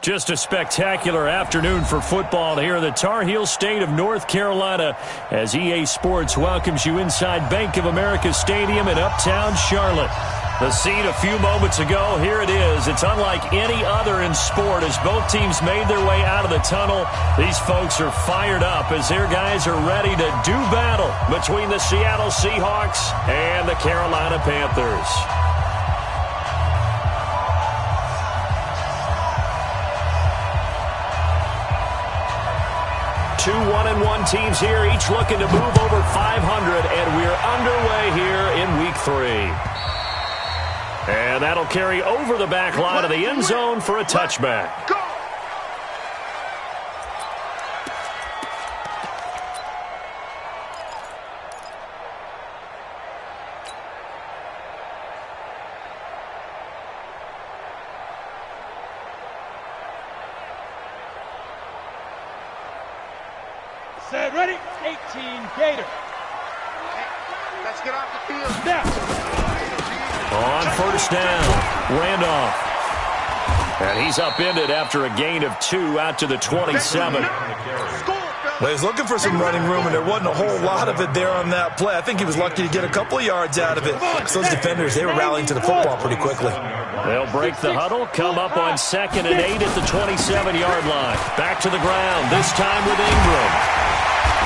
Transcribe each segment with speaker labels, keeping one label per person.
Speaker 1: Just a spectacular afternoon for football here in the Tar Heel state of North Carolina as EA Sports welcomes you inside Bank of America Stadium in Uptown Charlotte. The scene a few moments ago, here it is. It's unlike any other in sport as both teams made their way out of the tunnel. These folks are fired up as their guys are ready to do battle between the Seattle Seahawks and the Carolina Panthers. Two 1-1 teams here, each looking to move over 500, and we're underway here in Week 3. And that'll carry over the back line of the end zone for a touchback.
Speaker 2: Set, ready, 18, Gator.
Speaker 3: Let's get off the field.
Speaker 2: Snap.
Speaker 1: On first down, Randolph. And he's upended after a gain of 2 out to the 27.
Speaker 4: Well, he's looking for some running room, and there wasn't a whole lot of it there on that play. I think he was lucky to get a couple of yards out of it. So those defenders, they were rallying to the football pretty quickly.
Speaker 1: They'll break the huddle, come up on 2nd and 8 at the 27-yard line. Back to the ground, this time with Ingram.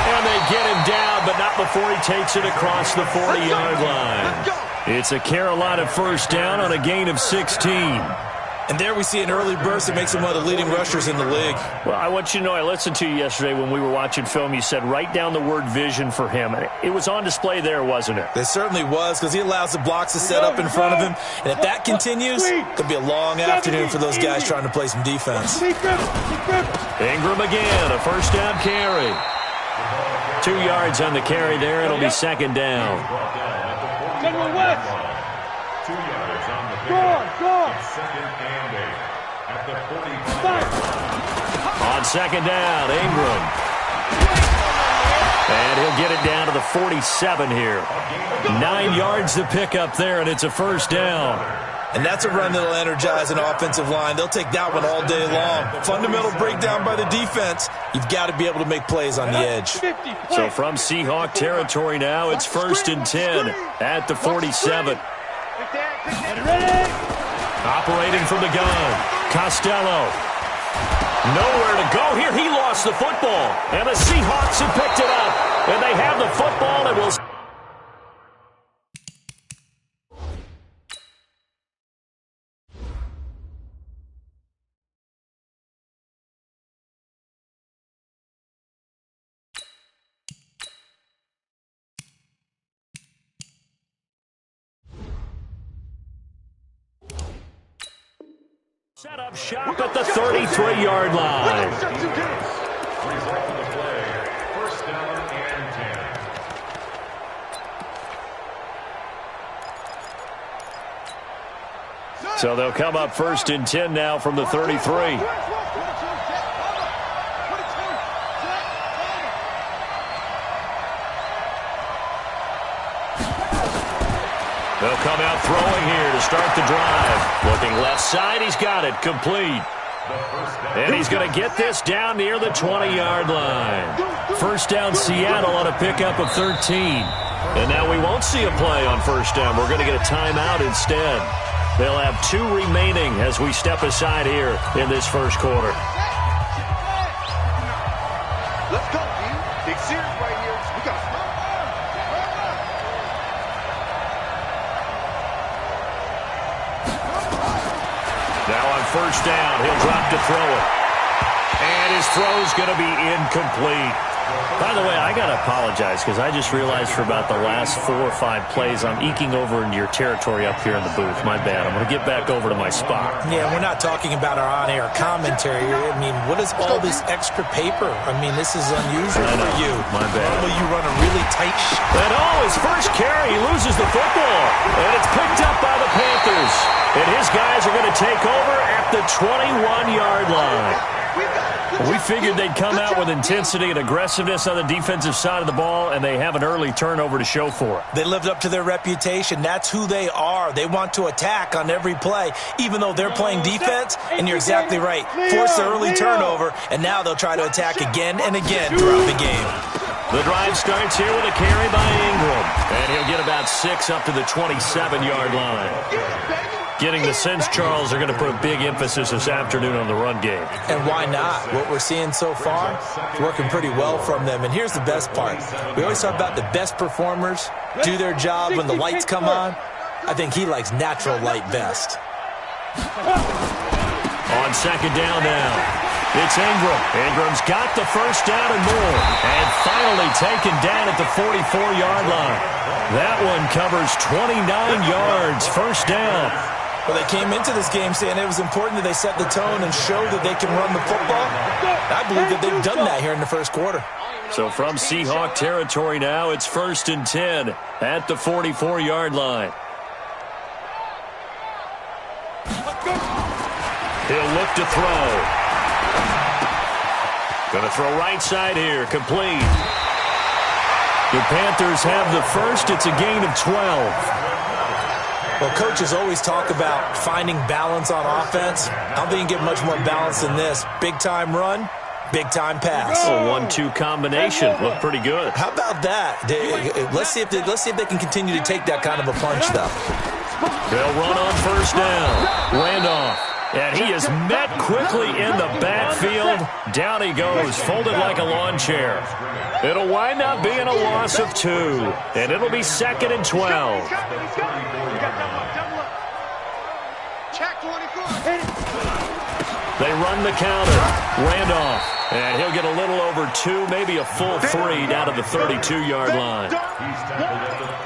Speaker 1: And they get him down, but not before he takes it across the 40-yard line. It's a Carolina first down on a gain of 16.
Speaker 4: And there we see an early burst that makes him one of the leading rushers in the league.
Speaker 1: Well, I want you to know, I listened to you yesterday when we were watching film. You said write down the word vision for him. It was on display there, wasn't it?
Speaker 4: It certainly was, because he allows the blocks to set up in front of him. And if that continues, it could be a long afternoon for those guys trying to play some defense.
Speaker 1: Ingram again, a first down carry. 2 yards on the carry there. It'll be 2nd down.
Speaker 2: General West.
Speaker 3: 2 yards on the
Speaker 2: Go.
Speaker 3: Second and 8 at the 45.
Speaker 1: On 2nd down, Ingram. And he'll get it down to the 47 here. 9 yards to pick up there, and it's a first down.
Speaker 4: And that's a run that'll energize an offensive line. They'll take that one all day long. Fundamental breakdown by the defense. You've got to be able to make plays on the edge.
Speaker 1: So from Seahawk territory now, it's 1st and 10 at the 47. Operating from the gun, Costello. Nowhere to go here. He lost the football. And the Seahawks have picked it up. And they have the football and will... Set up shop at the 33-yard line.
Speaker 3: Result of the play, first down and 10.
Speaker 1: So they'll come up 1st and 10 now from the 33. They'll come out throwing here to start the drive. Looking left side, he's got it, complete. And he's going to get this down near the 20-yard line. First down, Seattle on a pickup of 13. And now we won't see a play on first down. We're going to get a timeout instead. They'll have 2 remaining as we step aside here in this first quarter.
Speaker 3: Let's go, dude. Big series right here. We got to
Speaker 1: Now on first down, he'll drop to throw it. And his throw's going to be incomplete. By the way, I got to apologize because I just realized for about the last 4 or 5 plays I'm eking over into your territory up here in the booth. My bad. I'm going to get back over to my spot.
Speaker 4: Yeah, we're not talking about our on-air commentary. I mean, what is all this extra paper? I mean, this is unusual for you.
Speaker 1: My bad.
Speaker 4: Normally you run a really tight
Speaker 1: And his first carry, he loses the football. And it's picked up by the Panthers. Panthers. And his guys are going to take over at the 21-yard line. We figured they'd come out with intensity and aggressiveness on the defensive side of the ball, and they have an early turnover to show for it.
Speaker 4: They lived up to their reputation. That's who they are. They want to attack on every play, even though they're playing defense. And you're exactly right. Force the early turnover, and now they'll try to attack again and again throughout the game.
Speaker 1: The drive starts here with a carry by Ingram, and he'll get about 6 up to the 27-yard line. Getting the sense, Charles, are going to put a big emphasis this afternoon on the run game.
Speaker 4: And why not? What we're seeing so far is working pretty well from them. And here's the best part. We always talk about the best performers do their job when the lights come on. I think he likes natural light best.
Speaker 1: On second down now, it's Ingram. Ingram's got the first down and more. And finally taken down at the 44-yard line. That one covers 29 yards, first down.
Speaker 4: Well, they came into this game saying it was important that they set the tone and show that they can run the football. I believe that they've done that here in the first quarter.
Speaker 1: So from Seahawk territory now, it's 1st and 10 at the 44-yard line. He'll look to throw. Going to throw right side here, complete. The Panthers have the first. It's a gain of 12.
Speaker 4: Well, coaches always talk about finding balance on offense. I don't think you get much more balance than this. Big-time run, big-time pass.
Speaker 1: A 1-2 combination. Looked pretty good.
Speaker 4: How about that? Let's see if they can continue to take that kind of a punch, though.
Speaker 1: They'll run on first down. Randolph. And he is met quickly in the backfield. Down he goes, folded like a lawn chair. It'll wind up being a loss of 2. And it'll be 2nd and 12. They run the counter. Randolph. And he'll get a little over 2, maybe a full 3 down to the 32-yard line.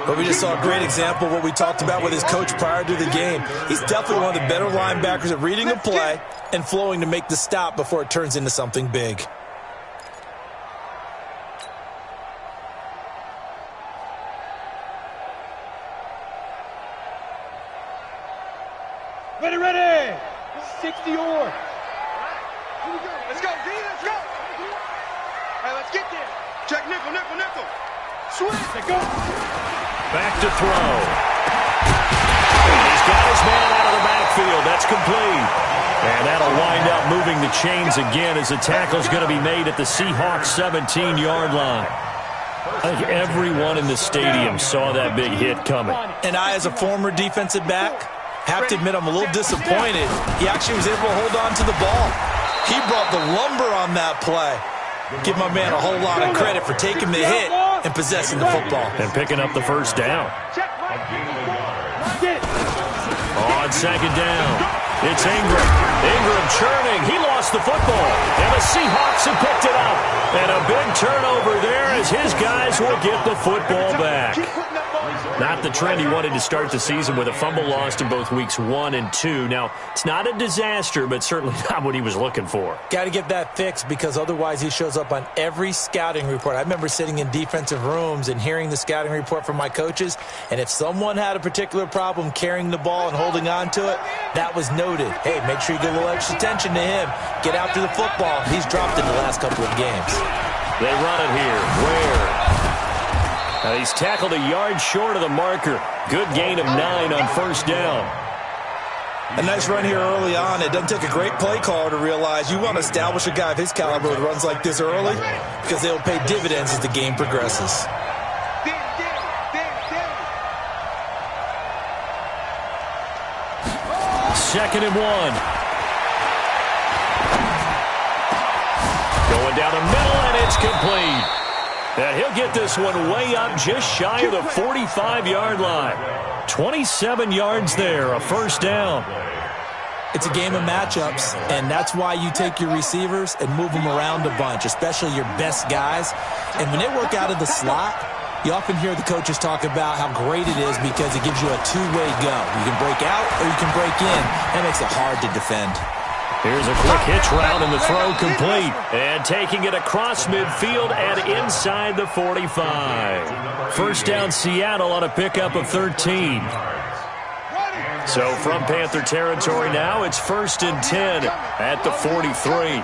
Speaker 4: But we just saw a great example of what we talked about with his coach prior to the game. He's definitely one of the better linebackers at reading a play and flowing to make the stop before it turns into something big.
Speaker 2: Ready, ready. 60 yards.
Speaker 5: Let's go, D, let's go. All right, let's get there. Check nickel, nickel, nickel. Switch.
Speaker 2: They go.
Speaker 1: Back to throw. He's got his man out of the backfield. That's complete. And that'll wind up moving the chains again as the tackle's going to be made at the Seahawks 17-yard line. I think everyone in the stadium saw that big hit coming.
Speaker 4: And I, as a former defensive back, have to admit I'm a little disappointed. He actually was able to hold on to the ball. He brought the lumber on that play. Give my man a whole lot of credit for taking the hit and possessing the football.
Speaker 1: And picking up the first down. On second down, it's Ingram. Ingram churning. He lost the football. And the Seahawks have picked it up. And a big turnover there as his guys will get the football back. Not the trend he wanted to start the season with a fumble lost in both weeks 1 and 2. Now, it's not a disaster, but certainly not what he was looking for.
Speaker 4: Got to get that fixed because otherwise he shows up on every scouting report. I remember sitting in defensive rooms and hearing the scouting report from my coaches, and if someone had a particular problem carrying the ball and holding on to it, that was noted. Hey, make sure you give a little extra attention to him. Get after the football. He's dropped it in the last couple of games.
Speaker 1: They run it here. Where? Now he's tackled a yard short of the marker. Good gain of 9 on first down.
Speaker 4: A nice run here early on. It doesn't take a great play caller to realize you want to establish a guy of his caliber with runs like this early because they'll pay dividends as the game progresses.
Speaker 1: Second and 1. Going down the middle, and it's complete. And he'll get this one way up just shy of the 45-yard line. 27 yards there, a first down.
Speaker 4: It's a game of matchups, and that's why you take your receivers and move them around a bunch, especially your best guys. And when they work out of the slot, you often hear the coaches talk about how great it is because it gives you a two-way go. You can break out or you can break in. That makes it hard to defend.
Speaker 1: Here's a quick hitch route and the throw complete. And taking it across midfield and inside the 45. First down Seattle on a pickup of 13. So from Panther territory now, it's 1st and 10 at the 43.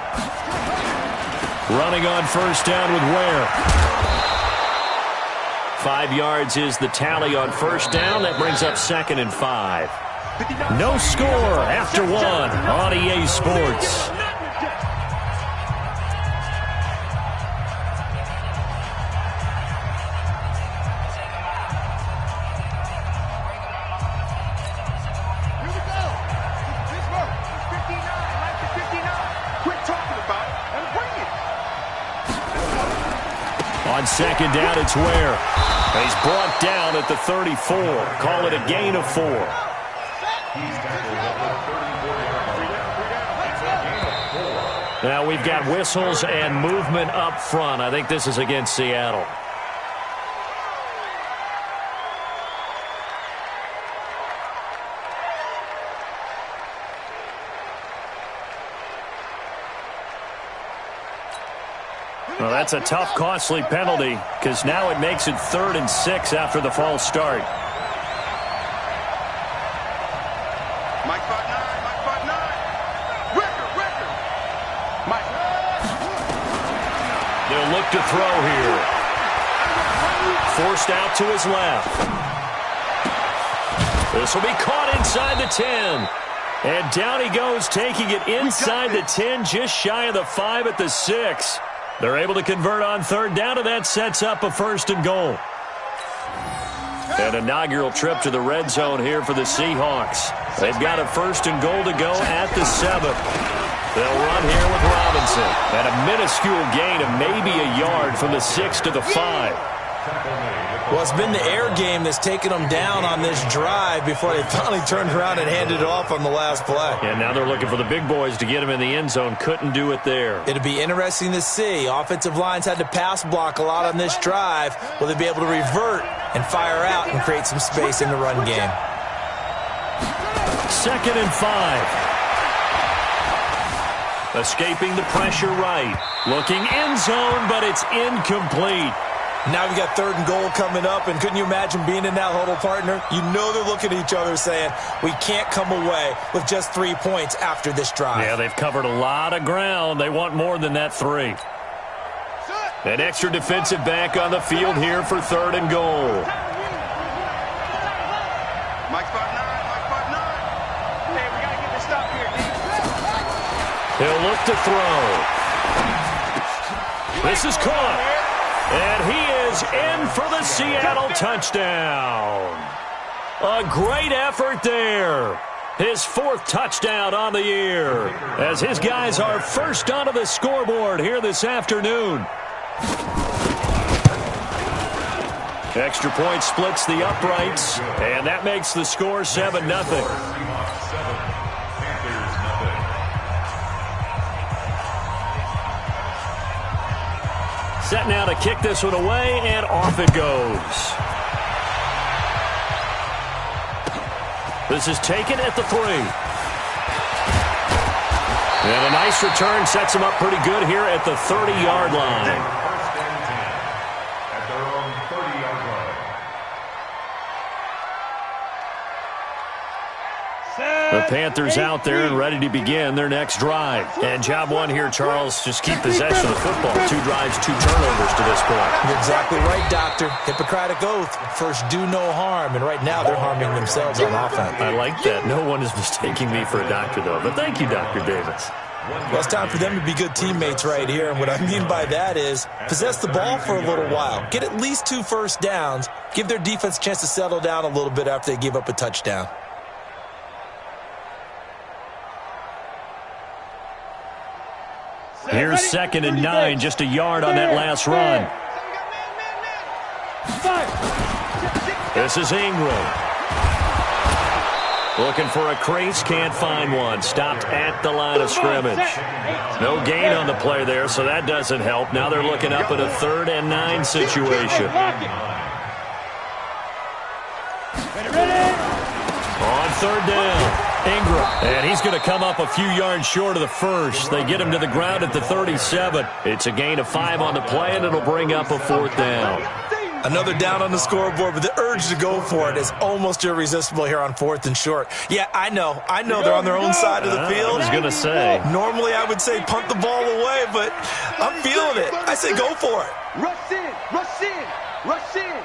Speaker 1: Running on first down with Ware. 5 yards is the tally on first down. That brings up 2nd and 5. No score after 1 on EA Sports. On second down, it's Ware. He's brought down at the 34. Call it a gain of 4. Now we've got whistles and movement up front. I think this is against Seattle. Well, that's a tough, costly penalty because now it makes it 3rd and 6 after the false start.
Speaker 5: Mike 5-9, Mike 5-9. Record. Mike.
Speaker 1: They'll look to throw here. Forced out to his left. This will be caught inside the 10. And down he goes, taking it inside the 10, just shy of the 5 at the 6. They're able to convert on 3rd down, and that sets up a 1st and goal. An inaugural trip to the red zone here for the Seahawks. They've got a 1st and goal to go at the 7. They'll run here with Robinson. And a minuscule gain of maybe a yard from the 6 to the 5.
Speaker 4: Well, it's been the air game that's taken them down on this drive before they finally turned around and handed it off on the last play.
Speaker 1: And now they're looking for the big boys to get him in the end zone. Couldn't do it there.
Speaker 4: It'll be interesting to see. Offensive lines had to pass block a lot on this drive. Will they be able to revert and fire out and create some space in the run game?
Speaker 1: 2nd and 5. Escaping the pressure right. Looking end zone, but it's incomplete.
Speaker 4: Now we've got 3rd and goal coming up, and couldn't you imagine being in that huddle, partner? You know they're looking at each other saying, we can't come away with just 3 points after this drive.
Speaker 1: Yeah, they've covered a lot of ground. They want more than that 3. An extra defensive back on the field here for 3rd and goal.
Speaker 5: Mike 5-9, Mike 5-9. Hey, we got to get this stop here, D.
Speaker 1: He'll look to throw. This is caught. And he is in for the Seattle touchdown. A great effort there. His 4th touchdown on the year, as his guys are first onto the scoreboard here this afternoon. Extra point splits the uprights, and that makes the score 7-0. Set now to kick this one away, and off it goes. This is taken at the 3. And a nice return sets him up pretty good here at the 30-yard line.
Speaker 3: At their own 30-yard line.
Speaker 1: The Panthers out there and ready to begin their next drive. And job 1 here, Charles, just keep possession of the football. 2 drives, 2 turnovers to this point.
Speaker 4: You're exactly right, Doctor. Hippocratic oath. First, do no harm. And right now, they're harming themselves on offense.
Speaker 1: I like that. No one is mistaking me for a doctor, though. But thank you, Dr. Davis.
Speaker 4: Well, it's time for them to be good teammates right here. And what I mean by that is possess the ball for a little while. Get at least 2 first downs. Give their defense a chance to settle down a little bit after they give up a touchdown.
Speaker 1: Here's 2nd and 9, just a yard on that last run. This is Ingram. Looking for a crease, can't find one. Stopped at the line of scrimmage. No gain on the play there, so that doesn't help. Now they're looking up at a 3rd and 9 situation. On 3rd down. Ingram, and he's going to come up a few yards short of the 1st. They get him to the ground at the 37. It's a gain of 5 on the play, and it'll bring up a 4th down.
Speaker 4: Another down on the scoreboard, but the urge to go for it is almost irresistible here on 4th and short. Yeah, I know they're on their own side of the field.
Speaker 1: I was going to say.
Speaker 4: Normally I would say punt the ball away, but I'm feeling it. I say go for it.
Speaker 5: Rush in, rush in, rush in.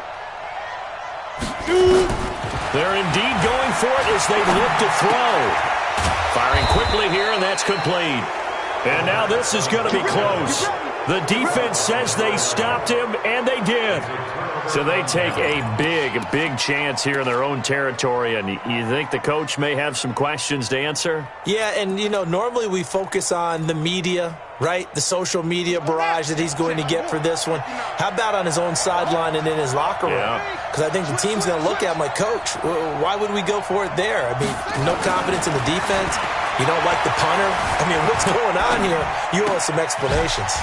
Speaker 1: They're indeed going for it as they look to throw. Firing quickly here, and that's complete. And now this is going to be close. The defense says they stopped him, and they did. So they take a big chance here in their own territory, and you think the coach may have some questions to answer?
Speaker 4: Yeah, and, normally we focus on the media, right? The social media barrage that he's going to get for this one. How about on his own sideline and in his locker room? Because I think the team's going to look at him like, Coach, why would we go for it there? I mean, no confidence in the defense. You don't like the punter? I mean, what's going on here? You owe us some explanations.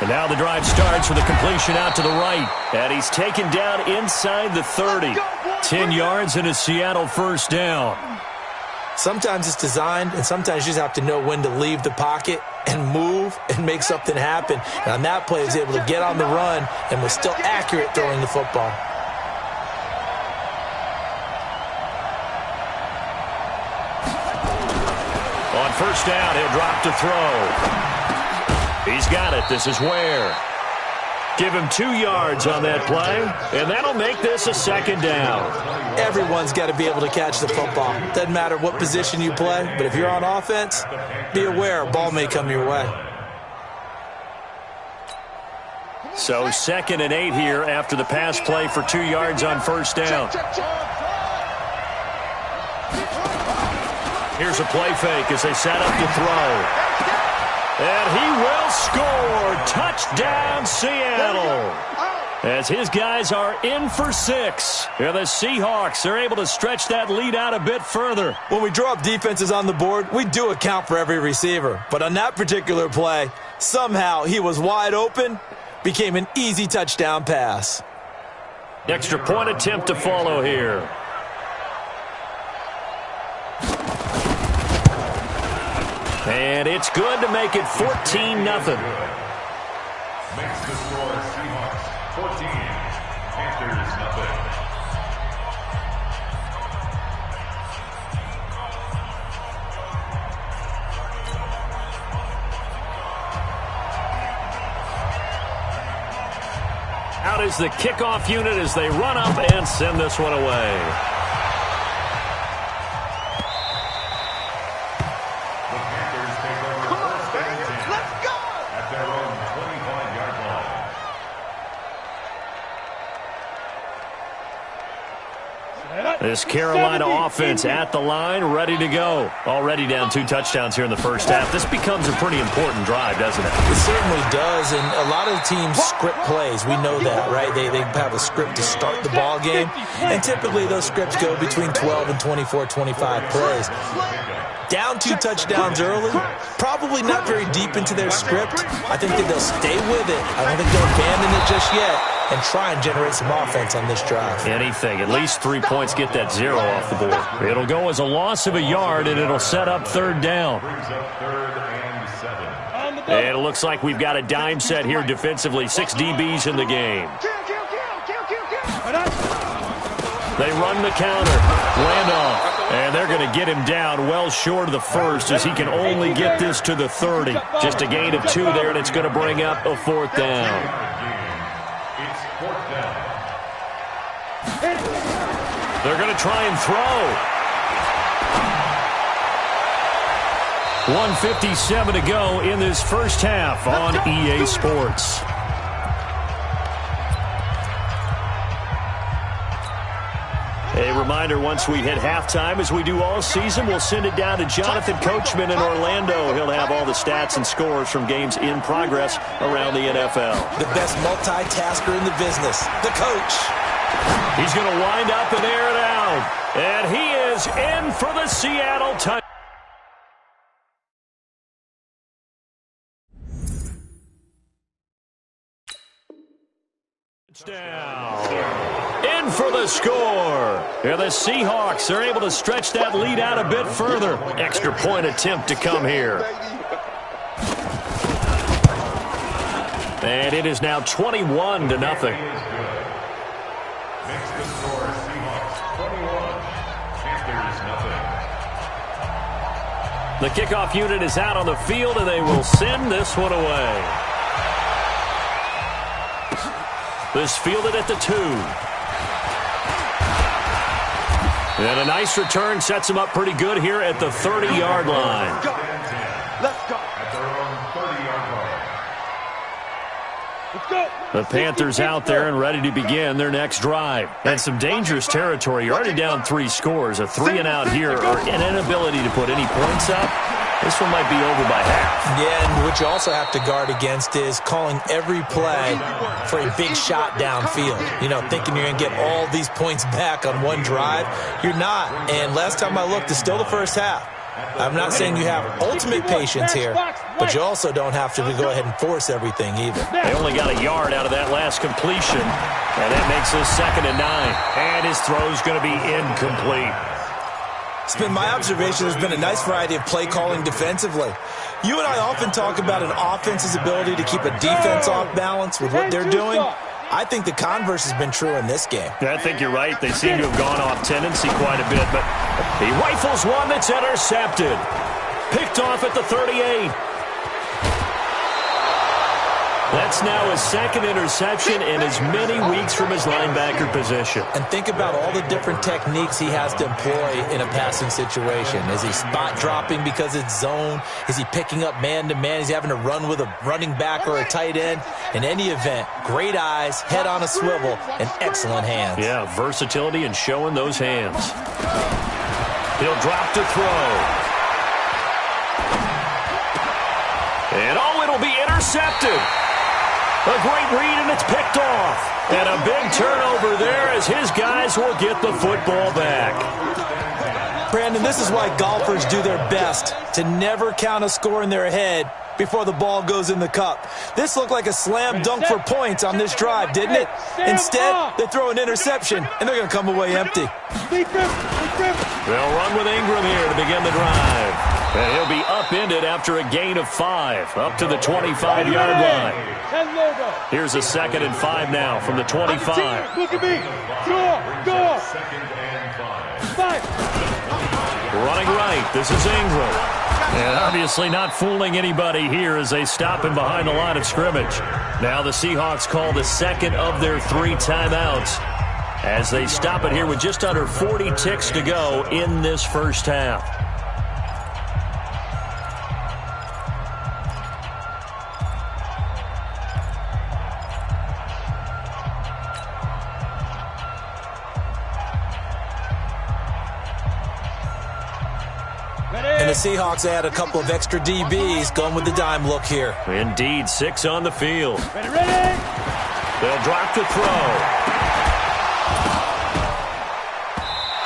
Speaker 1: And now the drive starts with a completion out to the right. And he's taken down inside the 30. 10 yards and a Seattle first down.
Speaker 4: Sometimes it's designed, and sometimes you just have to know when to leave the pocket and move and make something happen. And on that play, he was able to get on the run and was still accurate throwing the football.
Speaker 1: On first down, he'll drop to throw. He's got it. This is Ware. Give him 2 yards on that play, and that'll make this a second down.
Speaker 4: Everyone's got to be able to catch the football. Doesn't matter what position you play, but if you're on offense, be aware a ball may come your way.
Speaker 1: So 2nd and 8 here after the pass play for 2 yards on first down. Here's a play fake as they set up to throw. And he will score. Touchdown, Seattle. As his guys are in for 6. And the Seahawks are able to stretch that lead out a bit further.
Speaker 4: When we draw up defenses on the board, we do account for every receiver. But on that particular play, somehow he was wide open, became an easy touchdown pass.
Speaker 1: Extra point attempt to follow here. And it's good to make it 14-0.
Speaker 3: Makes the score Seahawks 14, Panthers 0.
Speaker 1: Out is the kickoff unit as they run up and send this one away. This Carolina offense at the line, ready to go. Already down 2 touchdowns here in the first half. This becomes a pretty important drive, doesn't it?
Speaker 4: It certainly does, and a lot of teams script plays. We know that, right? They have a script to start the ball game, and typically those scripts go between 12 and 24, 25 plays. Down 2 touchdowns early, probably not very deep into their script. I think that they'll stay with it. I don't think they'll abandon it just yet and try and generate some offense on this drive.
Speaker 1: Anything. At least 3 points, get that 0 off the board. It'll go as a loss of a yard, and it'll set up 3rd down. And it looks like we've got a dime set here defensively. 6 DBs in the game. They run the counter. Handoff. And they're going to get him down well short of the first as he can only get this to the 30. Just a gain of 2 there, and it's going to bring up a 4th down. They're going to try and throw. 1:57 to go in this first half on EA Sports. A reminder, once we hit halftime, as we do all season, we'll send it down to Jonathan Coachman in Orlando. He'll have all the stats and scores from games in progress around the NFL.
Speaker 4: The best multitasker in the business, the coach.
Speaker 1: He's going to wind up and air it out. And he is in for the Seattle touchdown. In for the score. And the Seahawks are able to stretch that lead out a bit further. Extra point attempt to come here. And it is now 21-0.
Speaker 3: Panthers, nothing.
Speaker 1: The kickoff unit is out on the field, and they will send this one away. This fielded at the 2. And a nice return sets him up pretty good here at the 30-yard line.
Speaker 5: Let's go.
Speaker 3: At their own 30-yard line.
Speaker 2: Let's go.
Speaker 1: The Panthers out there and ready to begin their next drive. And some dangerous territory. You're already down 3 scores. A 3-and-out here or an inability to put any points up. This one might be over by half.
Speaker 4: Yeah, and what you also have to guard against is calling every play for a big shot downfield. You know, thinking you're going to get all these points back on one drive. You're not. And last time I looked, it's still the first half. I'm not saying you have ultimate patience here, but you also don't have to go ahead and force everything either.
Speaker 1: They only got a yard out of that last completion, and that makes this 2nd and 9. And his throw's going to be incomplete.
Speaker 4: It's been my observation there's been a nice variety of play calling defensively. You and I often talk about an offense's ability to keep a defense off balance with what they're doing. I think the converse has been true in this game.
Speaker 1: Yeah, I think you're right. They seem to have gone off tendency quite a bit, but he rifles one that's intercepted. Picked off at the 38. That's now his 2nd interception in as many weeks from his linebacker position.
Speaker 4: And think about all the different techniques he has to employ in a passing situation. Is he spot dropping because it's zone? Is he picking up man-to-man? Is he having to run with a running back or a tight end? In any event, great eyes, head on a swivel, and excellent hands.
Speaker 1: Yeah, versatility and showing those hands. He'll drop to throw. And it'll be intercepted. A great read, and it's picked off. And a big turnover there as his guys will get the football back.
Speaker 4: Brandon, this is why golfers do their best to never count a score in their head before the ball goes in the cup. This looked like a slam dunk for points on this drive, didn't it? Instead, they throw an interception, and they're going to come away empty.
Speaker 1: They'll run with Ingram here to begin the drive. And he'll be upended after a gain of 5, up to the 25-yard line. Here's a 2nd and 5 now from the 25.
Speaker 2: Look at me. Go.
Speaker 3: 2nd and 5.
Speaker 1: Running right, this is Ingram. And obviously not fooling anybody here as they stop him behind the line of scrimmage. Now the Seahawks call the 2nd of their 3 timeouts as they stop it here with just under 40 ticks to go in this first half.
Speaker 4: And the Seahawks add a couple of extra DBs going with the dime look here.
Speaker 1: Indeed, 6 on the field.
Speaker 2: Ready.
Speaker 1: They'll drop to throw.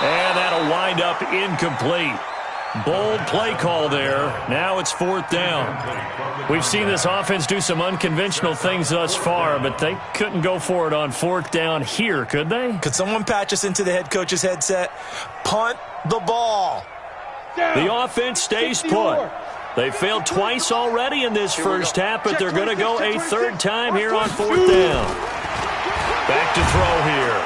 Speaker 1: And that'll wind up incomplete. Bold play call there. Now it's 4th down. We've seen this offense do some unconventional things thus far, but they couldn't go for it on 4th down here, could they?
Speaker 4: Could someone patch us into the head coach's headset? Punt the ball.
Speaker 1: The offense stays put. They failed twice already in this first half, but they're going to go a 3rd time here on 4th down. Back to throw here.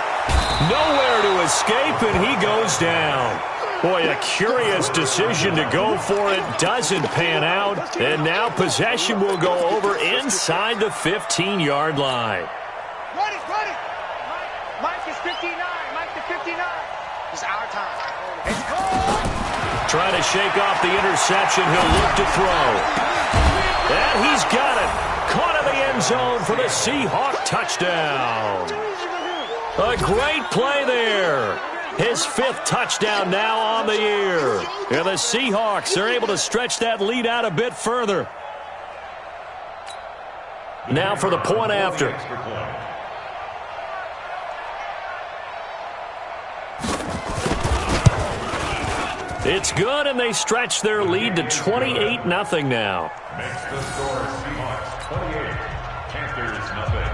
Speaker 1: Nowhere to escape, and he goes down. Boy, a curious decision to go for it. Doesn't pan out. And now possession will go over inside the 15-yard line.
Speaker 5: Ready. Mike is 59. Mike to 59. It's our time. It's goal.
Speaker 1: Trying to shake off the interception. He'll look to throw. And he's got it. Caught in the end zone for the Seahawk touchdown. A great play there. His 5th touchdown now on the year. And the Seahawks are able to stretch that lead out a bit further. Now for the point after. It's good, and they stretch their lead to 28-0 now.
Speaker 3: Makes the score Seahawks 28, Panthers nothing.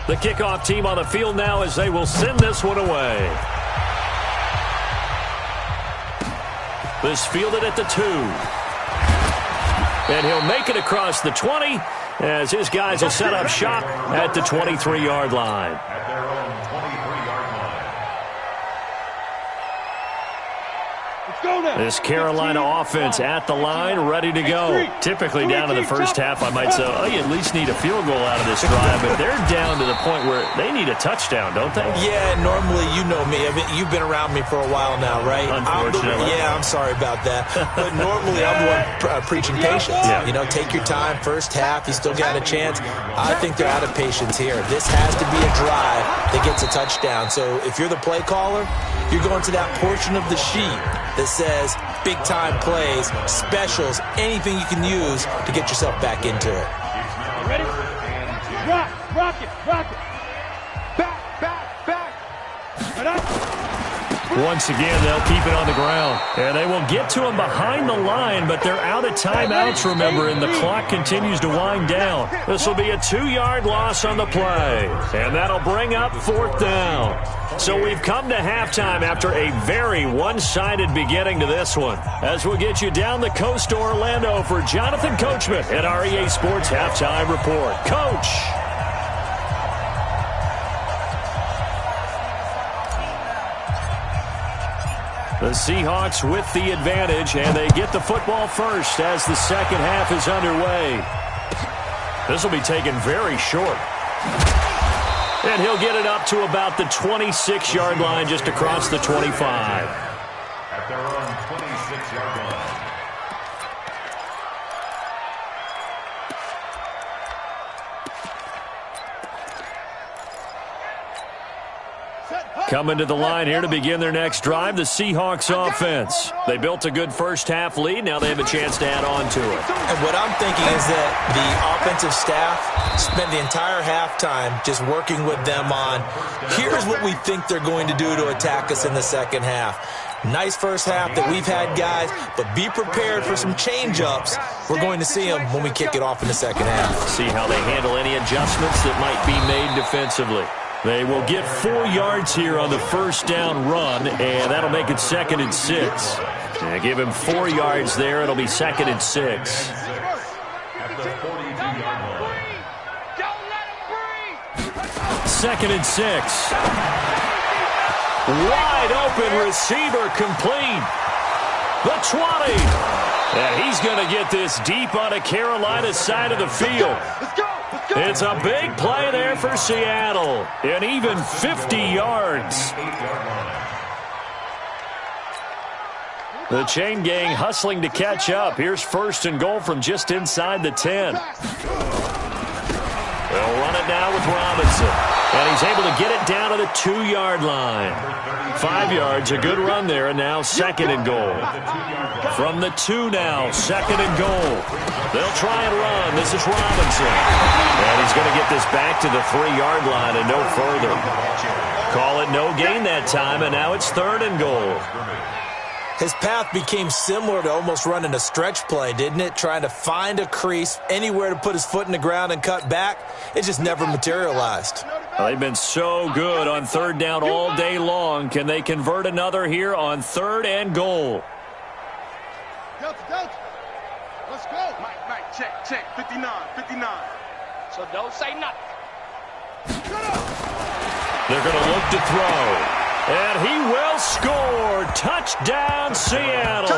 Speaker 1: The kickoff team on the field now as they will send this one away. This fielded at the 2. And he'll make it across the 20 as his guys will set up shop at the 23-yard line.
Speaker 3: At their own 23-yard line.
Speaker 1: This Carolina offense at the line, ready to go. Typically down in the first half, I might say, oh, you at least need a field goal out of this drive, but they're down to the point where they need a touchdown, don't they?
Speaker 4: Yeah, normally, you know me. I mean, you've been around me for a while now, right?
Speaker 1: Unfortunately.
Speaker 4: I'm sorry about that. But normally, I'm the one preaching patience.
Speaker 1: Yeah.
Speaker 4: You know, take your time. First half, you still got a chance. I think they're out of patience here. This has to be a drive that gets a touchdown. So if you're the play caller, you're going to that portion of the sheet that says big-time plays, specials, anything you can use to get yourself back into it.
Speaker 2: Ready? Rock it. Back. And up.
Speaker 1: Once again, they'll keep it on the ground. And they will get to him behind the line, but they're out of timeouts, remember, and the clock continues to wind down. This will be a 2-yard loss on the play, and that'll bring up 4th down. So we've come to halftime after a very one-sided beginning to this one. As we'll get you down the coast to Orlando for Jonathan Coachman at our EA Sports Halftime Report. Coach! The Seahawks with the advantage, and they get the football first as the second half is underway. This will be taken very short. And he'll get it up to about the 26-yard line, just across the 25.
Speaker 3: At their own 26-yard line.
Speaker 1: Coming to the line here to begin their next drive, the Seahawks offense. They built a good first half lead. Now they have a chance to add on to it.
Speaker 4: And what I'm thinking is that the offensive staff spent the entire halftime just working with them on, here's what we think they're going to do to attack us in the second half. Nice first half that we've had, guys, but be prepared for some change-ups. We're going to see them when we kick it off in the second half.
Speaker 1: See how they handle any adjustments that might be made defensively. They will get 4 yards here on the first down run, and that'll make it 2nd and 6. And give him 4 yards there. It'll be 2nd and 6.
Speaker 3: At the 42-yard line.
Speaker 1: 2nd and 6. Wide open receiver complete. The 20. And he's going to get this deep on a Carolina side of the field. It's a big play there for Seattle. And even 50 yards. The chain gang hustling to catch up. Here's 1st and goal from just inside the 10. They'll run it now with Robinson. And he's able to get it down to the 2-yard line. 5 yards, a good run there, and now 2nd and goal. From the 2 now, 2nd and goal. They'll try and run. This is Robinson. And he's going to get this back to the 3-yard line and no further. Call it no gain that time, and now it's 3rd and goal.
Speaker 4: His path became similar to almost running a stretch play, didn't it? Trying to find a crease, anywhere to put his foot in the ground and cut back. It just never materialized.
Speaker 1: Well, they've been so good on 3rd down all day long. Can they convert another here on 3rd and goal?
Speaker 5: Delta. Let's go. Mike, check. 59. So don't say nothing.
Speaker 1: They're going to look to throw. And he will score. Touchdown, Seattle.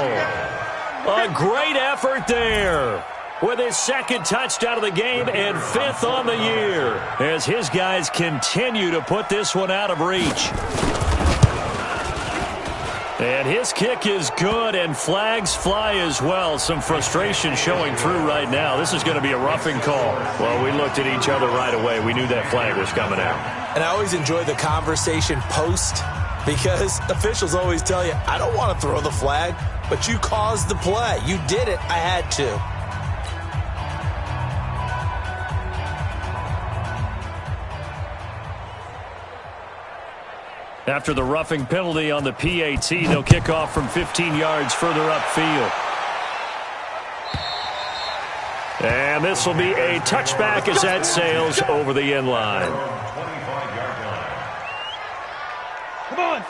Speaker 1: A great effort there. With his 2nd touchdown of the game and 5th on the year. As his guys continue to put this one out of reach. And his kick is good, and flags fly as well. Some frustration showing through right now. This is going to be a roughing call. Well, we looked at each other right away. We knew that flag was coming out.
Speaker 4: And I always enjoy the conversation post, because officials always tell you, I don't want to throw the flag, but you caused the play. You did it. I had to.
Speaker 1: After the roughing penalty on the PAT, they'll kick off from 15 yards further upfield. And this will be a touchback as that sails over the end line.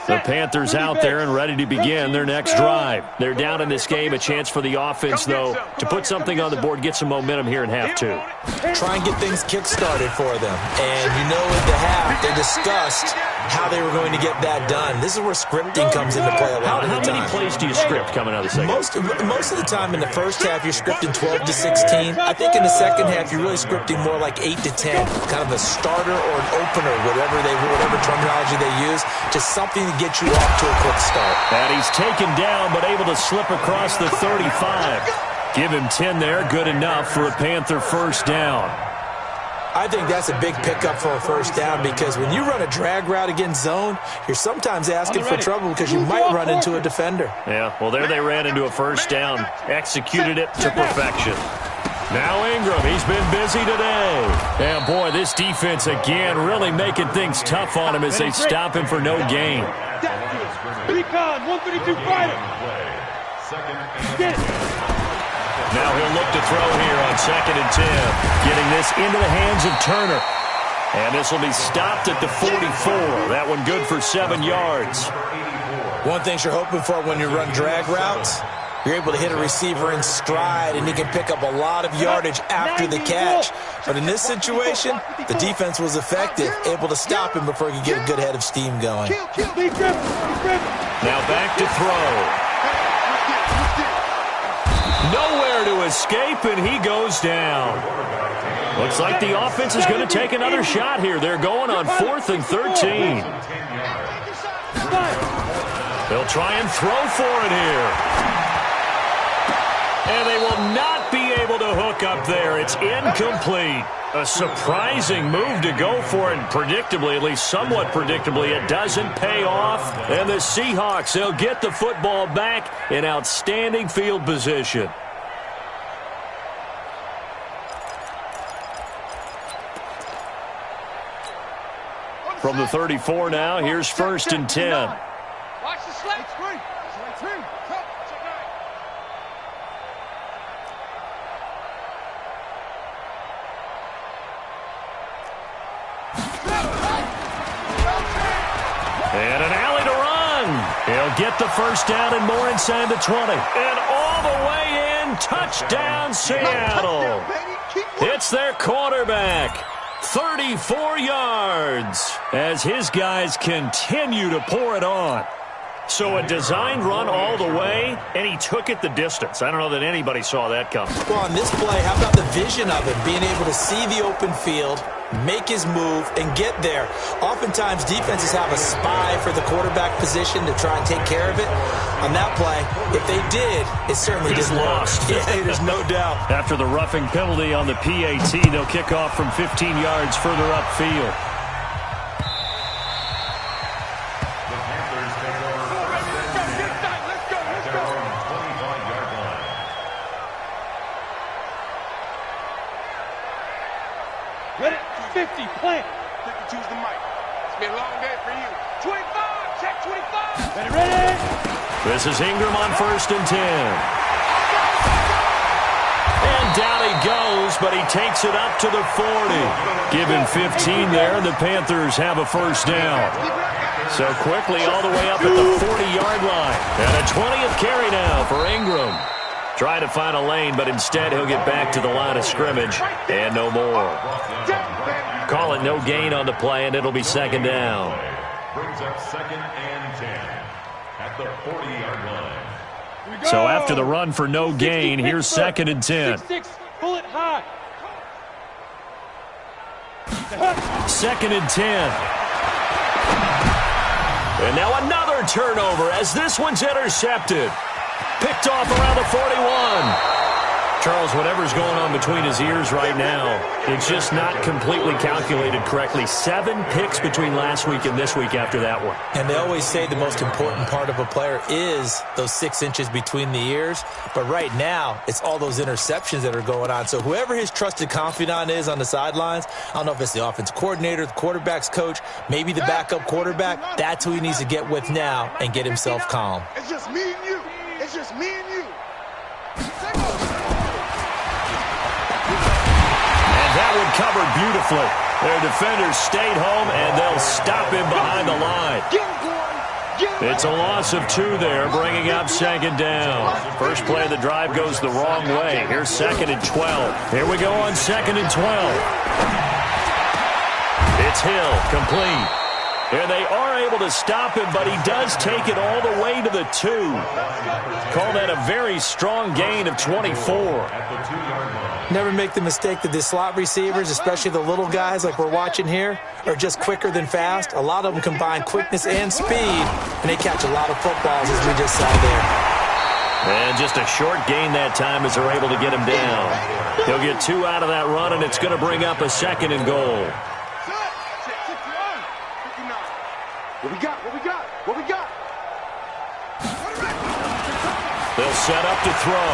Speaker 1: The Panthers out there and ready to begin their next drive. They're down in this game. A chance for the offense, though, to put something on the board, get some momentum here in half 2.
Speaker 4: Try and get things kick-started for them. And you know, in the half, they discussed how they were going to get that done. This is where scripting comes into play a lot of the time.
Speaker 1: How many plays do you script coming out of the second?
Speaker 4: Most of the time in the first half, you're scripting 12 to 16. I think in the second half, you're really scripting more like 8 to 10, kind of a starter or an opener, whatever terminology they use, just something to get you off to a quick start.
Speaker 1: And he's taken down, but able to slip across the 35. Give him 10 there, good enough for a Panther first down.
Speaker 4: I think that's a big pickup for a first down because when you run a drag route against zone, you're sometimes asking for trouble because you might run into a defender.
Speaker 1: Yeah, well, there they ran into a first down. Executed it to perfection. Now Ingram, he's been busy today. And, boy, this defense again really making things tough on him as they stop him for no gain.
Speaker 2: Recon, 132 fighter. Get it.
Speaker 1: Now he'll look to throw here on 2nd and 10. Getting this into the hands of Turner. And this will be stopped at the 44. That one good for 7 yards.
Speaker 4: One thing you're hoping for when you run drag routes, you're able to hit a receiver in stride, and he can pick up a lot of yardage after the catch. But in this situation, the defense was effective, able to stop him before he could get a good head of steam going.
Speaker 1: Now back to throw. Nowhere to escape, and he goes down. Looks like the offense is going to take another shot here. They're going on 4th and 13. They'll try and throw for it here. And they will not be able to hook up there. It's incomplete. A surprising move to go for it. Predictably, at least somewhat predictably, it doesn't pay off. And the Seahawks, they'll get the football back in outstanding field position. From the 34 now, here's 1st and 10.
Speaker 2: Watch the slate.
Speaker 1: And an alley to run. He'll get the first down and more inside the 20. And all the way in, touchdown Seattle. It's their quarterback. 34 yards as his guys continue to pour it on. So a designed run all the way, and he took it the distance. I don't know that anybody saw that coming.
Speaker 4: Well, on this play, how about the vision of him, being able to see the open field, make his move, and get there. Oftentimes, defenses have a spy for the quarterback position to try and take care of it. On that play, if they did, it certainly didn't work. Yeah, there's no doubt.
Speaker 1: After the roughing penalty on the PAT, they'll kick off from 15 yards further upfield.
Speaker 2: Ready? 50, plant.
Speaker 5: 52's the mic. It's been a long day for you.
Speaker 2: 25, check 25. Ready?
Speaker 1: This is Ingram on 1st and 10. And down he goes, but he takes it up to the 40. Give him 15 there, and the Panthers have a first down. So quickly all the way up at the 40-yard line. And a 20th carry now for Ingram. Try to find a lane, but instead he'll get back to the line of scrimmage and no more. Call it no gain on the play, and it'll be 2nd down.
Speaker 3: Brings up 2nd and 10 at the 40-yard line.
Speaker 1: So after the run for no gain, here's 2nd and 10.
Speaker 2: 6, bullet high.
Speaker 1: 2nd and 10. And now another turnover as this one's intercepted. Picked off around the 41. Charles, whatever's going on between his ears right now, it's just not completely calculated correctly. 7 picks between last week and this week after that one.
Speaker 4: And they always say the most important part of a player is those 6 inches between the ears. But right now, it's all those interceptions that are going on. So whoever his trusted confidant is on the sidelines, I don't know if it's the offense coordinator, the quarterback's coach, maybe the backup quarterback, that's who he needs to get with now and get himself calm.
Speaker 5: It's just me and you. It's just me and you.
Speaker 1: And that one covered beautifully. Their defenders stayed home, and they'll stop him behind the line. It's a loss of 2 there, bringing up 2nd down. First play of the drive goes the wrong way. Here's 2nd and 12. Here we go on 2nd and 12. It's Hill, complete. And they are able to stop him, but he does take it all the way to the 2. Call that a very strong gain of 24.
Speaker 4: Never make the mistake that the slot receivers, especially the little guys like we're watching here, are just quicker than fast. A lot of them combine quickness and speed, and they catch a lot of footballs, as we just saw there.
Speaker 1: And just a short gain that time as they're able to get him down. He'll get 2 out of that run, and it's going to bring up a 2nd and goal.
Speaker 5: What we got? What we got? What we got?
Speaker 1: They'll set up to throw.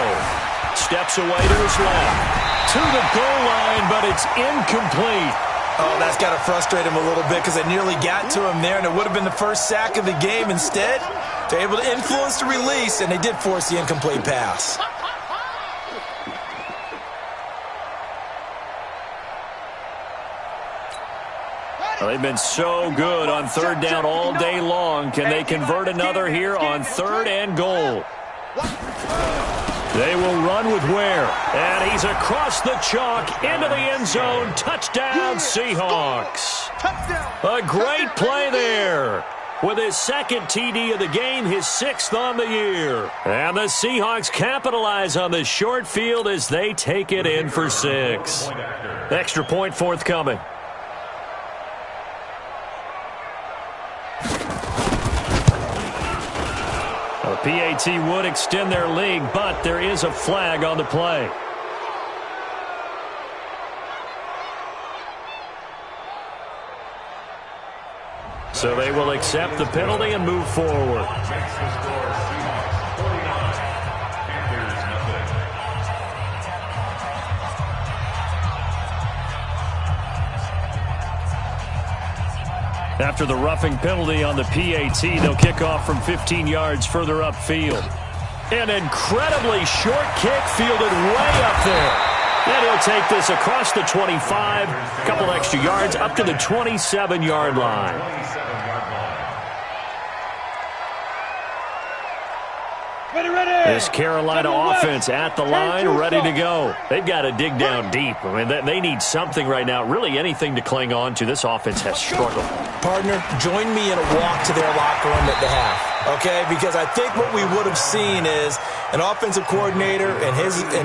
Speaker 1: Steps away to his left. To the goal line, but it's incomplete.
Speaker 4: Oh, that's got to frustrate him a little bit because they nearly got to him there, and it would have been the first sack of the game. Instead, they're able to influence the release, and they did force the incomplete pass.
Speaker 1: Well, they've been so good on 3rd down all day long. Can they convert another here on 3rd and goal? They will run with Ware. And he's across the chalk into the end zone. Touchdown, Seahawks. A great play there. With his 2nd TD of the game, his 6th on the year. And the Seahawks capitalize on the short field as they take it in for 6. Extra point forthcoming. The PAT would extend their lead, but there is a flag on the play. So they will accept the penalty and move forward. After the roughing penalty on the PAT, they'll kick off from 15 yards further upfield. An incredibly short kick fielded way up there. And he'll take this across the 25, a couple extra yards up to the 27-yard line. This Carolina offense at the line, ready to go. They've got to dig down deep. I mean, they need something right now, really anything to cling on to. This offense has struggled.
Speaker 4: Partner, join me in a walk to their locker room at the half, okay? Because I think what we would have seen is an offensive coordinator and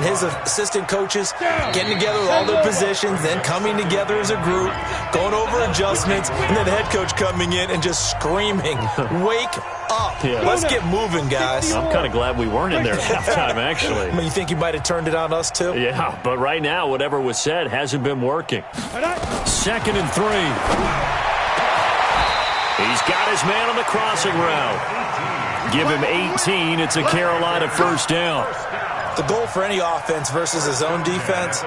Speaker 4: his assistant coaches getting together with all their positions, then coming together as a group, going over adjustments, and then the head coach coming in and just screaming, wake up. Yeah. Let's get moving, guys.
Speaker 1: I'm kind of glad we weren't in there at halftime, actually.
Speaker 4: I mean, you think you might have turned it on us, too?
Speaker 1: Yeah, but right now, whatever was said hasn't been working. 2nd and 3. He's got his man on the crossing route. Give him 18. It's a Carolina 1st down.
Speaker 4: The goal for any offense versus his own defense,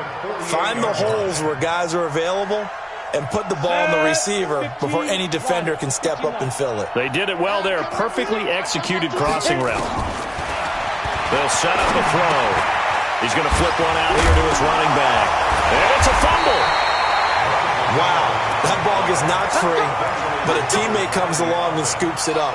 Speaker 4: find the holes where guys are available and put the ball on the receiver before any defender can step up and fill it.
Speaker 1: They did it well there. Perfectly executed crossing route. They'll set up a throw. He's going to flip one out here to his running back. And it's a fumble.
Speaker 4: Wow, that ball gets knocked free, but a teammate comes along and scoops it up.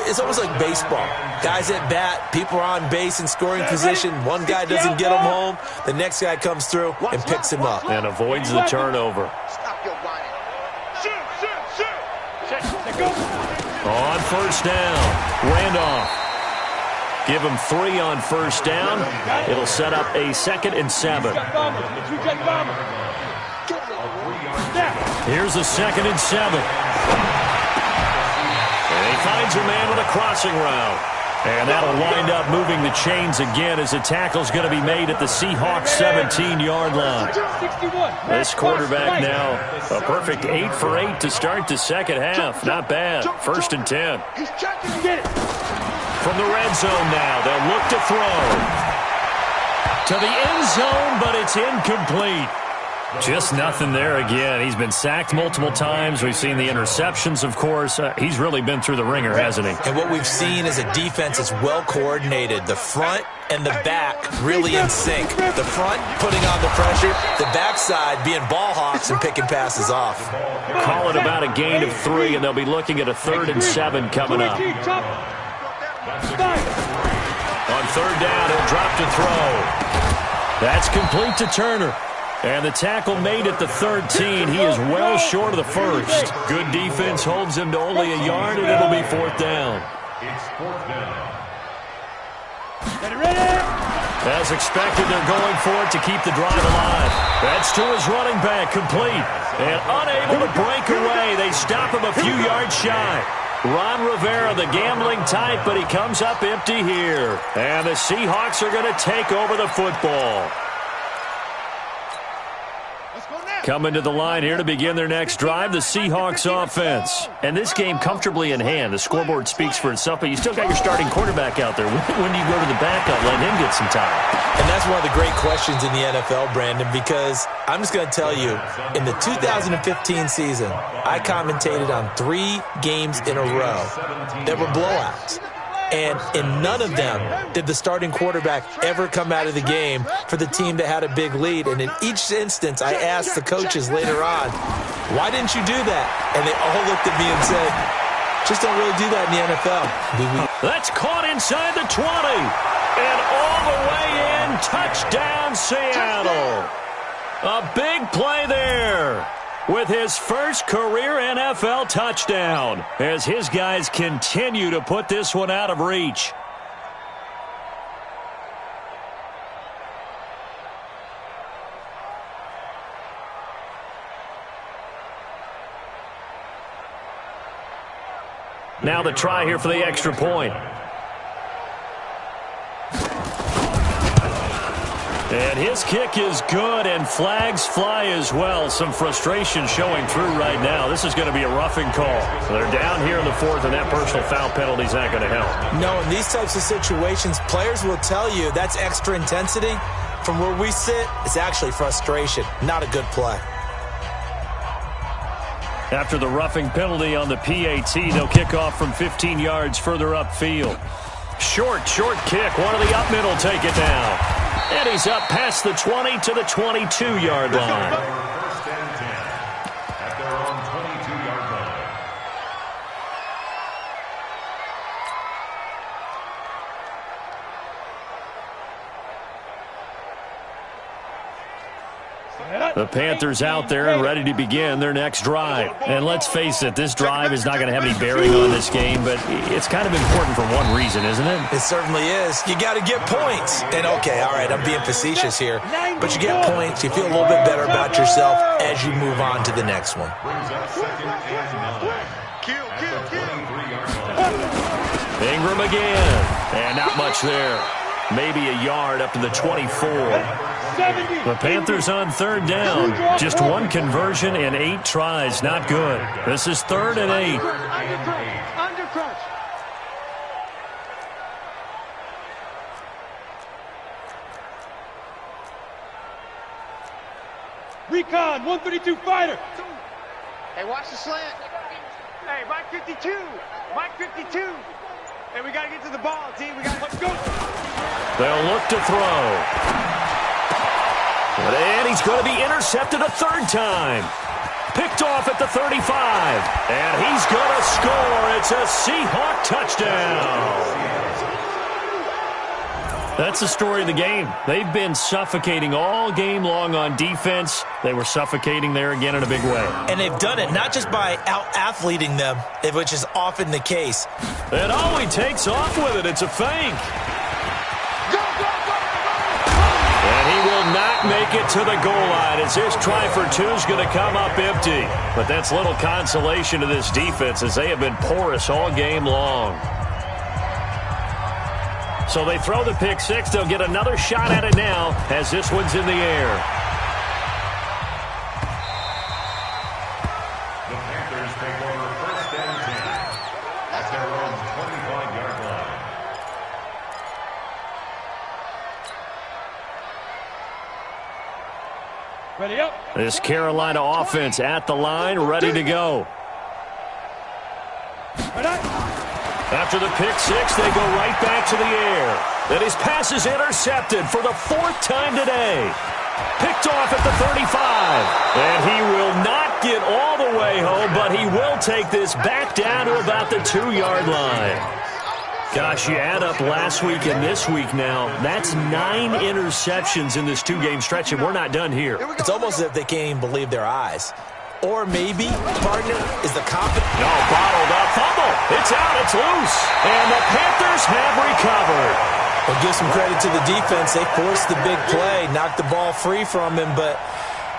Speaker 4: It's almost like baseball. Guys at bat, people are on base in scoring position. One guy doesn't get him home. The next guy comes through and picks him up.
Speaker 1: And avoids the turnover. On 1st down, Randolph. Give him 3 on 1st down. It'll set up a 2nd and 7. Here's a 2nd and 7. And he finds a man with a crossing route. And that'll wind up moving the chains again as the tackle's going to be made at the Seahawks 17-yard line. This quarterback now a perfect 8 for 8 to start the 2nd half. Not bad. 1st and 10. From the red zone now, they'll look to throw. To the end zone, but it's incomplete. Just nothing there again. He's been sacked multiple times. We've seen the interceptions, of course. He's really been through the ringer, hasn't he?
Speaker 4: And what we've seen is a defense that's well coordinated. The front and the back really in sync. The front putting on the pressure. The backside being ball hawks and picking passes off.
Speaker 1: Call it about a gain of 3, and they'll be looking at a 3rd and 7 coming up. On 3rd down, he'll drop to throw. That's complete to Turner. And the tackle made at the 13. He is well short of the first. Good defense holds him to only a yard, and it'll be 4th down.
Speaker 3: It's 4th down.
Speaker 1: As expected, they're going for it to keep the drive alive. That's to his running back, complete. And unable to break away. They stop him a few yards shy. Ron Rivera, the gambling type, but he comes up empty here. And the Seahawks are going to take over the football. Coming to the line here to begin their next drive, the Seahawks offense. And this game comfortably in hand. The scoreboard speaks for itself, but you still got your starting quarterback out there. When do you go to the backup, let him get some time?
Speaker 4: And that's one of the great questions in the NFL, Brandon, because I'm just going to tell you, in the 2015 season, I commentated on 3 games in a row that were blowouts. And in none of them did the starting quarterback ever come out of the game for the team that had a big lead. And in each instance, I asked the coaches later on, why didn't you do that? And they all looked at me and said, just don't really do that in the NFL.
Speaker 1: That's caught inside the 20. And all the way in, touchdown Seattle. A big play there with his first career NFL touchdown as his guys continue to put this one out of reach. Now the try here for the extra point. And his kick is good, and flags fly as well. Some frustration showing through right now. This is going to be a roughing call. They're down here in the 4th, and that personal foul penalty is not going to help.
Speaker 4: No, in these types of situations, players will tell you that's extra intensity. From where we sit, it's actually frustration. Not a good play.
Speaker 1: After the roughing penalty on the PAT, they'll kick off from 15 yards further upfield. Short kick. One of the up middle take it down. And he's up past the 20 to the 22-yard line.
Speaker 3: First and 10 at their own 22-yard line.
Speaker 1: The Panthers out there and ready to begin their next drive. And let's face it, this drive is not going to have any bearing on this game, but it's kind of important for one reason, isn't it?
Speaker 4: It certainly is. You got to get points. And, okay, all right, I'm being facetious here, but you get points. You feel a little bit better about yourself as you move on to the next one.
Speaker 3: Brings up 2nd and 9.
Speaker 5: Kill.
Speaker 3: 23-yard line.
Speaker 1: Ingram again. And not much there. Maybe a yard up to the 24. The Panthers on 3rd down. Just 1 conversion and 8 tries. Not good. This is 3rd and 8.
Speaker 2: Under crunch. Recon, 132 fighter.
Speaker 5: Hey, watch the slant. Hey, Mike 52. Mike 52. Hey, we got to get to the ball, team. Let's go.
Speaker 1: They'll look to throw. And he's going to be intercepted a 3rd time. Picked off at the 35. And he's going to score. It's a Seahawk touchdown. That's the story of the game. They've been suffocating all game long on defense. They were suffocating there again in a big way.
Speaker 4: And they've done it not just by out-athleting them, which is often the case.
Speaker 1: And all he takes off with it, it's a fake. And he will not make it to the goal line as this try for 2 is going to come up empty. But that's little consolation to this defense as they have been porous all game long. So they throw the pick 6. They'll get another shot at it now as this one's in the air.
Speaker 3: The Panthers take over 1st and 10 at their own 25-yard line.
Speaker 2: Ready up.
Speaker 1: This Carolina offense at the line, ready to go. After the pick 6, they go right back to the air. And his pass is intercepted for the 4th time today. Picked off at the 35. And he will not get all the way home, but he will take this back down to about the 2-yard line. Gosh, you add up last week and this week now, that's 9 interceptions in this 2-game stretch, and we're not done here.
Speaker 4: It's almost as if they can't even believe their eyes. Or maybe, partner, is the confidence.
Speaker 1: No, bottled up. Fumble. It's out. It's loose. And the Panthers have recovered.
Speaker 4: Well, give some credit to the defense. They forced the big play, knocked the ball free from him, but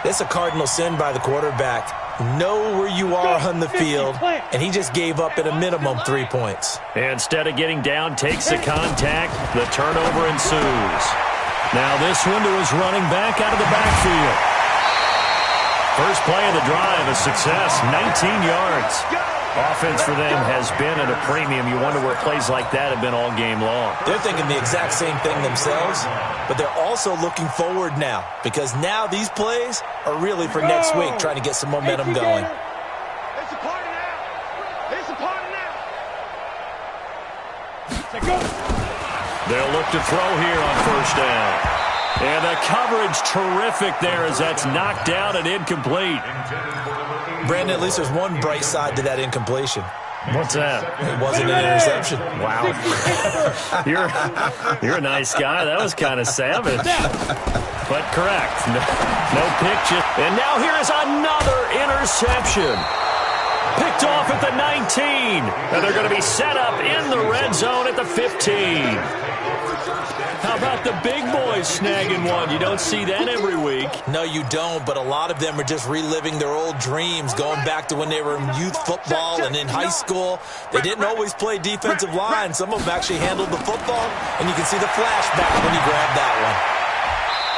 Speaker 4: it's a cardinal sin by the quarterback. Know where you are on the field, and he just gave up at a minimum 3 points.
Speaker 1: Instead of getting down, takes the contact. The turnover ensues. Now this one to his running back out of the backfield. First play of the drive, a success, 19 yards. Offense for them has been at a premium. You wonder where plays like that have been all game long.
Speaker 4: They're thinking the exact same thing themselves, but they're also looking forward now because now these plays are really for next week, trying to get some momentum going.
Speaker 5: It's a party now. It's a party now.
Speaker 1: They'll look to throw here on first down. And the coverage terrific there as that's knocked down and incomplete.
Speaker 4: Brandon, at least there's one bright side to that incompletion.
Speaker 1: What's that?
Speaker 4: It wasn't an interception.
Speaker 1: Wow. You're a nice guy. That was kind of savage. But correct. No pick. And now here is another interception. Picked off at the 19. And they're going to be set up in the red zone at the 15. How about the big boys snagging one? You don't see that every week.
Speaker 4: No, you don't, but a lot of them are just reliving their old dreams, going back to when they were in youth football and in high school. They didn't always play defensive line. Some of them actually handled the football, and you can see the flashback when you grab that one.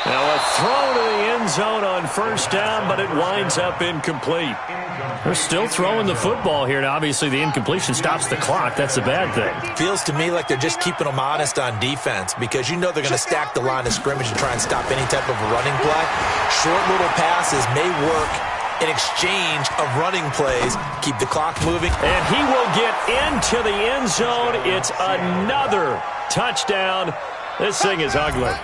Speaker 1: Now a throw to the end zone on first down, but it winds up incomplete. They're still throwing the football here, and obviously the incompletion stops the clock. That's a bad thing.
Speaker 4: Feels to me like they're just keeping them honest on defense because you know they're going to stack the line of scrimmage and try and stop any type of a running play. Short little passes may work in exchange of running plays. Keep the clock moving.
Speaker 1: And he will get into the end zone. It's another touchdown. This thing is ugly.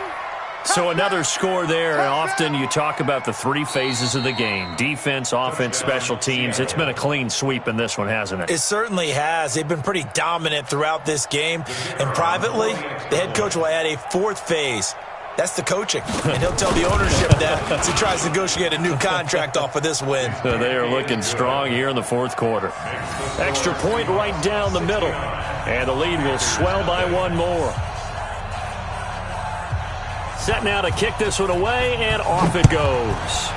Speaker 1: So another score there. Often you talk about the 3 phases of the game. Defense, offense, special teams. It's been a clean sweep in this one, hasn't it?
Speaker 4: It certainly has. They've been pretty dominant throughout this game. And privately, the head coach will add a 4th phase. That's the coaching. And he'll tell the ownership that as he tries to negotiate a new contract off of this win.
Speaker 1: They are looking strong here in the 4th quarter. Extra point right down the middle. And the lead will swell by 1 more. Set now to kick this one away, and off it goes.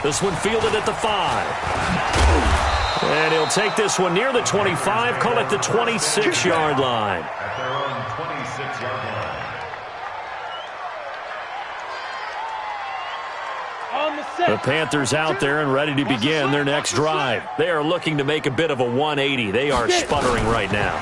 Speaker 1: This one fielded at the 5. And he'll take this one near the 25, call it the 26-yard line.
Speaker 3: At their own 26-yard line.
Speaker 2: On the set.
Speaker 1: The Panthers out there and ready to begin their next drive. They are looking to make a bit of a 180. They are sputtering right now.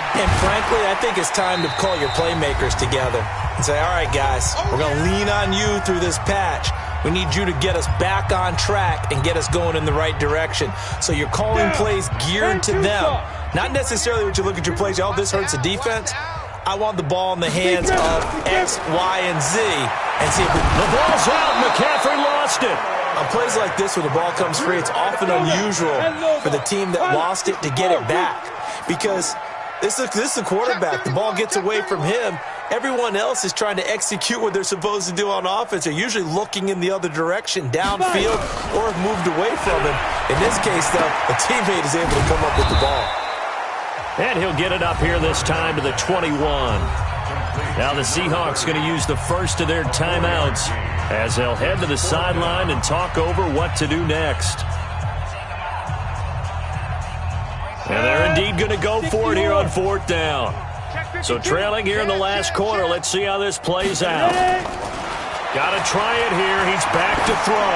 Speaker 4: And frankly, I think it's time to call your playmakers together and say, all right, guys, we're going to lean on you through this patch. We need you to get us back on track and get us going in the right direction. So you're calling plays geared to them. Not necessarily what you look at your plays, oh, this hurts the defense. I want the ball in the hands of X, Y, and Z. And see if
Speaker 1: the ball's out. McCaffrey lost it.
Speaker 4: On plays like this where the ball comes free, it's often unusual for the team that lost it to get it back. Because this is the quarterback. The ball gets away from him. Everyone else is trying to execute what they're supposed to do on offense. They're usually looking in the other direction, downfield, or have moved away from him. In this case, though, a teammate is able to come up with the ball.
Speaker 1: And he'll get it up here this time to the 21. Now the Seahawks going to use the first of their timeouts as they'll head to the sideline and talk over what to do next. And they're indeed going to go for it here on 4th down. So trailing here in the last quarter. Let's see how this plays out. Got to try it here. He's back to throw.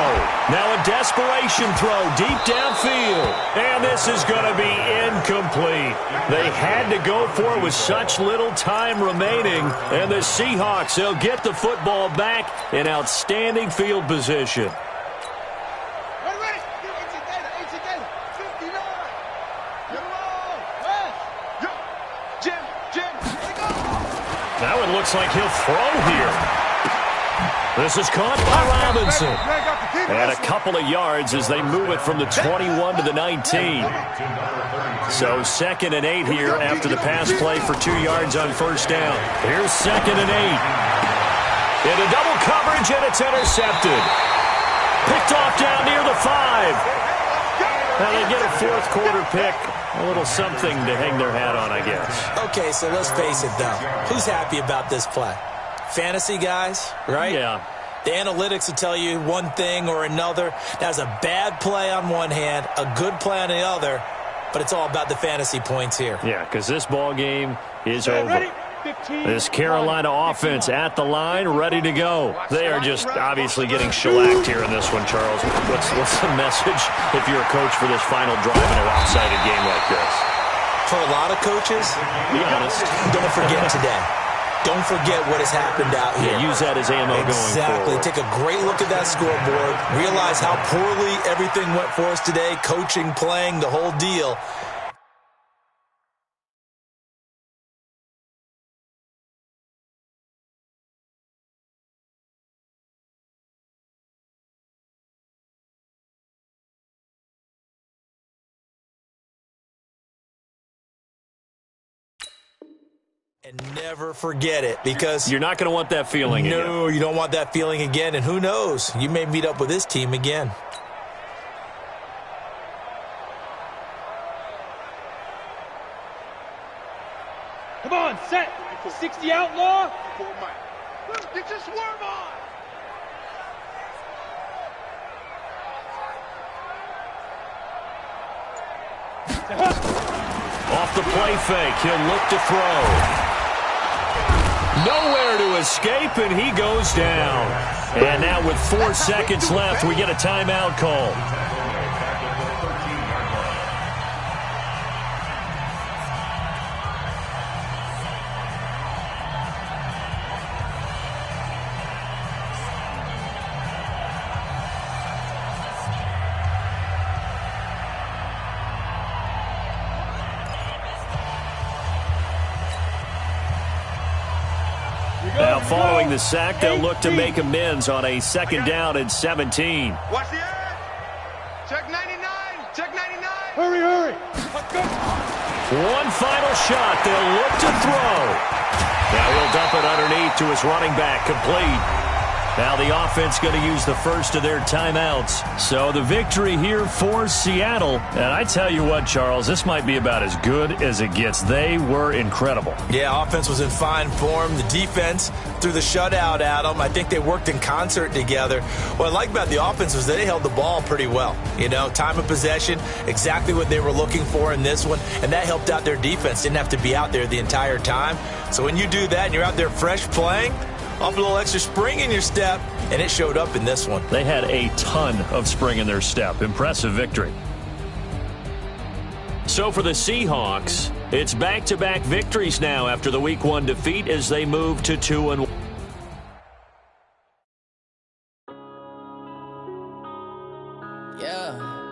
Speaker 1: Now a desperation throw deep downfield. And this is going to be incomplete. They had to go for it with such little time remaining. And the Seahawks, they'll get the football back in outstanding field position. Now it looks like he'll throw here. This is caught by Robinson. And a couple of yards as they move it from the 21 to the 19. So 2nd and 8 here after the pass play for 2 yards on first down. Here's 2nd and 8. Into double coverage, and it's intercepted. Picked off down near the 5. Now they get a fourth quarter pick. A little something to hang their hat on, I guess.
Speaker 4: Okay, so let's face it, though. Who's happy about this play? Fantasy guys, right?
Speaker 1: Yeah.
Speaker 4: The analytics will tell you one thing or another. That's a bad play on one hand, a good play on the other, but it's all about the fantasy points here.
Speaker 1: Yeah, because this ball game is over. This Carolina offense at the line, ready to go. They are just obviously getting shellacked here in this one, Charles. What's the message if you're a coach for this final drive in a lopsided game like this?
Speaker 4: For a lot of coaches,
Speaker 1: be honest,
Speaker 4: don't forget today. Don't forget what has happened out here.
Speaker 1: Yeah, use that as ammo going forward.
Speaker 4: Exactly. Take a great look at that scoreboard. Realize how poorly everything went for us today. Coaching, playing, the whole deal. And never forget it, because
Speaker 1: you're not going to want that feeling again.
Speaker 4: No, you don't want that feeling again. And who knows? You may meet up with this team again.
Speaker 2: Come on, set. 60 outlaw.
Speaker 5: Get your swerve on.
Speaker 1: Off the play fake, he'll look to throw. Nowhere to escape, and he goes down. And now with 4 seconds left, we get a timeout call. Now, following the sack, they'll look to make amends on a 2nd down and 17.
Speaker 5: Watch the edge. Check 99. Check 99.
Speaker 2: Hurry. Let's go.
Speaker 1: One final shot. They'll look to throw. Now he'll dump it underneath to his running back. Complete. Now the offense going to use the first of their timeouts. So the victory here for Seattle. And I tell you what, Charles, this might be about as good as it gets. They were incredible.
Speaker 4: Yeah, offense was in fine form. The defense threw the shutout at them. I think they worked in concert together. What I like about the offense was they held the ball pretty well. You know, time of possession, exactly what they were looking for in this one. And that helped out their defense. Didn't have to be out there the entire time. So when you do that and you're out there fresh playing, off a little extra spring in your step, and it showed up in this one.
Speaker 1: They had a ton of spring in their step. Impressive victory. So for the Seahawks, it's back-to-back victories now after the Week 1 defeat as they move to 2-1.
Speaker 6: Yeah.